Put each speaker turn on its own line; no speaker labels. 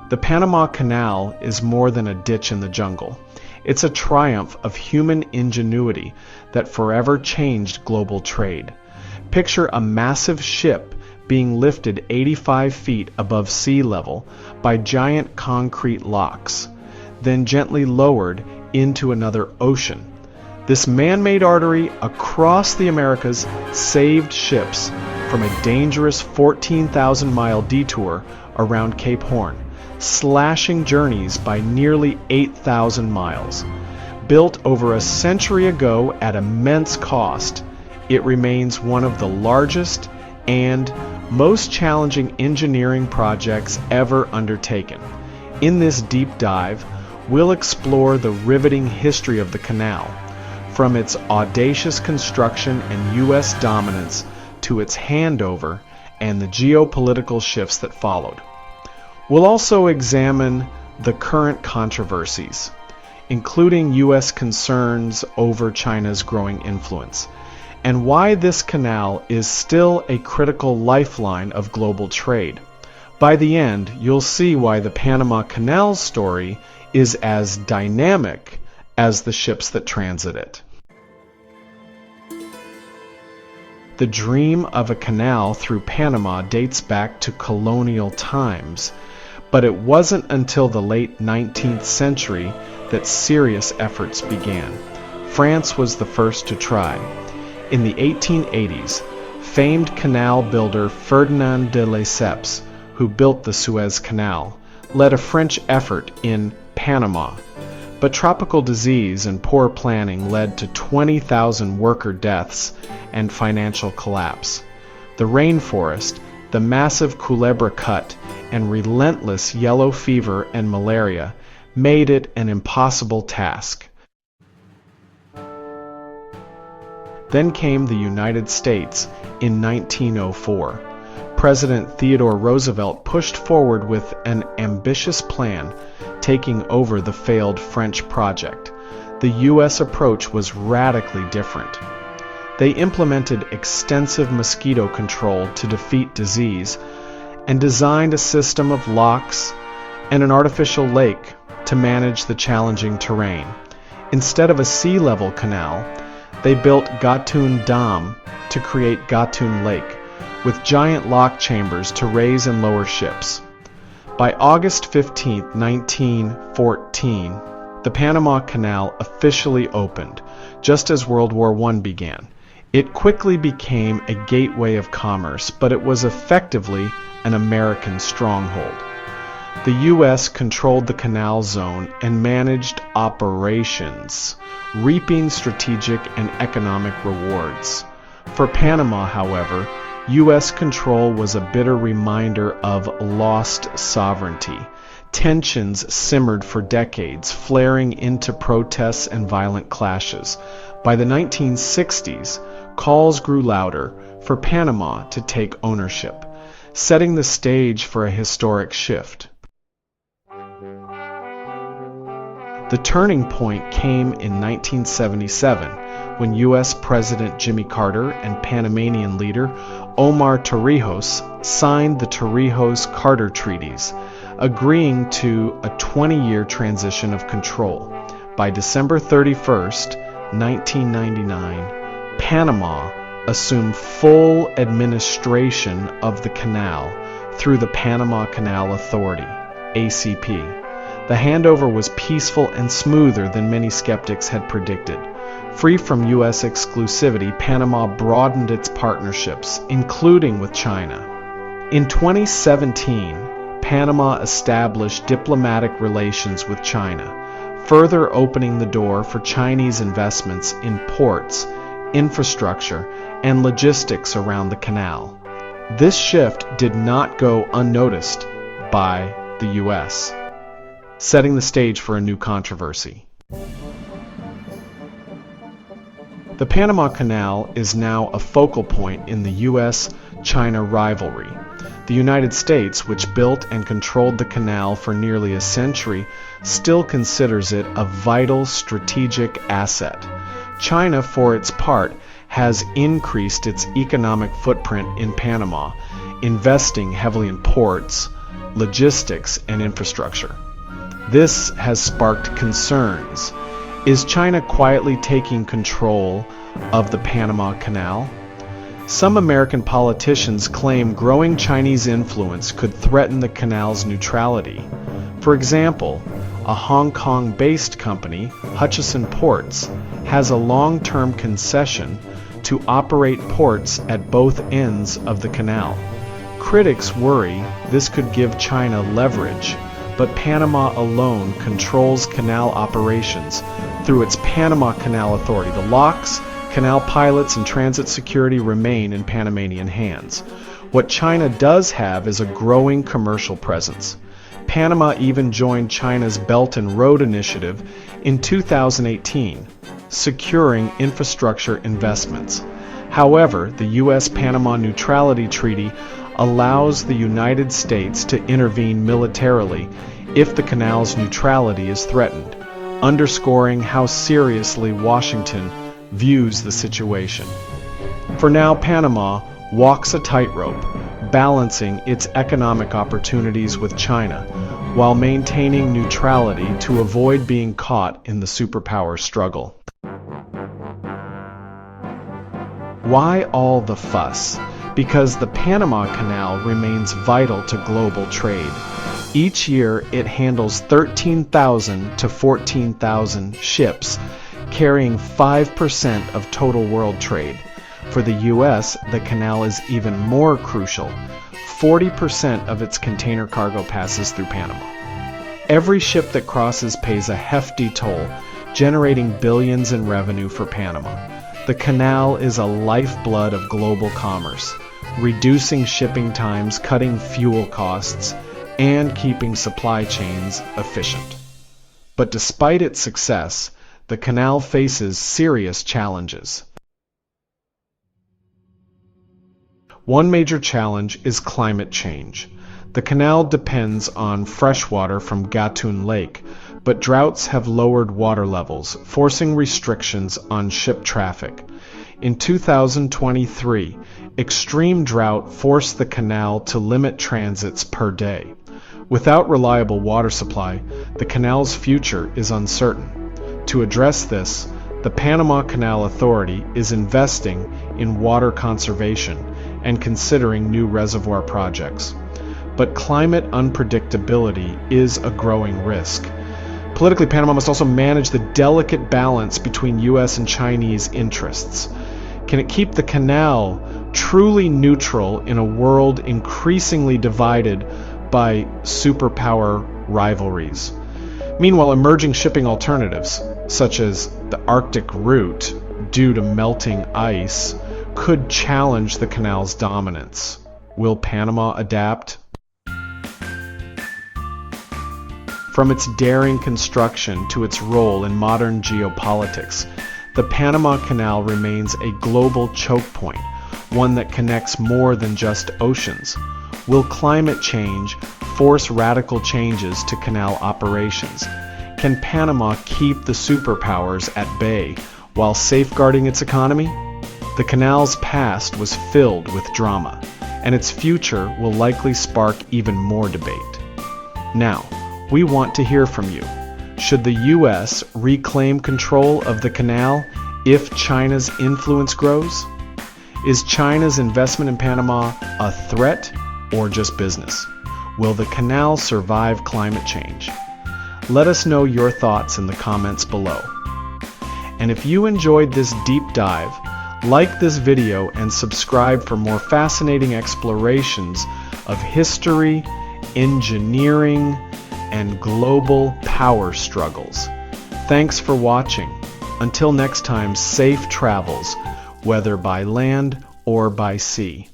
The Panama Canal is more than a ditch in the jungle. It's a triumph of human ingenuity that forever changed global trade. Picture a massive ship being lifted 85 feet above sea level by giant concrete locks, then gently lowered into another ocean. This man-made artery across the Americas saved ships from a dangerous 14,000-mile detour around Cape Horn, slashing journeys by nearly 8,000 miles. Built over a century ago at immense cost, it remains one of the largest and most challenging engineering projects ever undertaken. In this deep dive, we'll explore the riveting history of the canal, from its audacious construction and U.S. dominance to its handover and the geopolitical shifts that followed. We'll also examine the current controversies, including U.S. concerns over China's growing influence, and why this canal is still a critical lifeline of global trade. By the end, you'll see why the Panama Canal's story is as dynamic as the ships that transit it. The dream of a canal through Panama dates back to colonial times, but it wasn't until the late 19th century that serious efforts began. France was the first to try. In the 1880s, famed canal builder Ferdinand de Lesseps, who built the Suez Canal, led a French effort in Panama. But tropical disease and poor planning led to 20,000 worker deaths and financial collapse. The rainforest, the massive Culebra Cut, and relentless yellow fever and malaria made it an impossible task. Then came the United States in 1904. President Theodore Roosevelt pushed forward with an ambitious plan, taking over the failed French project. The U.S. approach was radically different. They implemented extensive mosquito control to defeat disease and designed a system of locks and an artificial lake to manage the challenging terrain. Instead of a sea-level canal, they built Gatun Dam to create Gatun Lake, with giant lock chambers to raise and lower ships. By August 15, 1914, the Panama Canal officially opened, just as World War I began. It quickly became a gateway of commerce, but it was effectively an American stronghold. The U.S. controlled the canal zone and managed operations, reaping strategic and economic rewards. For Panama, however, U.S. control was a bitter reminder of lost sovereignty. Tensions simmered for decades, flaring into protests and violent clashes. By the 1960s, calls grew louder for Panama to take ownership, setting the stage for a historic shift. The turning point came in 1977 when U.S. President Jimmy Carter and Panamanian leader Omar Torrijos signed the Torrijos-Carter treaties, agreeing to a 20-year transition of control. By December 31st, 1999, Panama assumed full administration of the canal through the Panama Canal Authority, ACP. The handover was peaceful and smoother than many skeptics had predicted. Free from U.S. exclusivity, Panama broadened its partnerships, including with China. In 2017, Panama established diplomatic relations with China, further opening the door for Chinese investments in ports, infrastructure, and logistics around the canal. This shift did not go unnoticed by the U.S., setting the stage for a new controversy. The Panama Canal is now a focal point in the U.S. China rivalry. The United States, which built and controlled the canal for nearly a century, still considers it a vital strategic asset. China, for its part, has increased its economic footprint in Panama, investing heavily in ports, logistics, and infrastructure. This has sparked concerns. Is China quietly taking control of the Panama Canal? Some American politicians claim growing Chinese influence could threaten the canal's neutrality. For example, a Hong Kong-based company, Hutchison Ports, has a long-term concession to operate ports at both ends of the canal. Critics worry this could give China leverage, but Panama alone controls canal operations through its Panama Canal Authority. The locks, canal pilots, and transit security remain in Panamanian hands. What China does have is a growing commercial presence. Panama even joined China's Belt and Road Initiative in 2018, securing infrastructure investments. However, the U.S. Panama Neutrality Treaty allows the United States to intervene militarily if the canal's neutrality is threatened, underscoring how seriously Washington views the situation. For now, Panama walks a tightrope, balancing its economic opportunities with China, while maintaining neutrality to avoid being caught in the superpower struggle. Why all the fuss? Because the Panama Canal remains vital to global trade. Each year, it handles 13,000 to 14,000 ships, carrying 5% of total world trade. For the U.S., the canal is even more crucial. 40% of its container cargo passes through Panama. Every ship that crosses pays a hefty toll, generating billions in revenue for Panama. The canal is a lifeblood of global commerce, reducing shipping times, cutting fuel costs, and keeping supply chains efficient. But despite its success, the canal faces serious challenges. One major challenge is climate change. The canal depends on freshwater from Gatun Lake, but droughts have lowered water levels, forcing restrictions on ship traffic. In 2023, extreme drought forced the canal to limit transits per day. Without reliable water supply, the canal's future is uncertain. To address this, the Panama Canal Authority is investing in water conservation and considering new reservoir projects. But climate unpredictability is a growing risk. Politically, Panama must also manage the delicate balance between U.S. and Chinese interests. Can it keep the canal truly neutral in a world increasingly divided by superpower rivalries? Meanwhile, emerging shipping alternatives, such as the Arctic route due to melting ice, could challenge the canal's dominance. Will Panama adapt? From its daring construction to its role in modern geopolitics, the Panama Canal remains a global choke point, one that connects more than just oceans. Will climate change force radical changes to canal operations? Can Panama keep the superpowers at bay while safeguarding its economy? The canal's past was filled with drama, and its future will likely spark even more debate. Now, we want to hear from you. Should the U.S. reclaim control of the canal if China's influence grows? Is China's investment in Panama a threat or just business? Will the canal survive climate change? Let us know your thoughts in the comments below. And if you enjoyed this deep dive, like this video and subscribe for more fascinating explorations of history, engineering, and global power struggles. Thanks for watching. Until next time, safe travels, whether by land or by sea.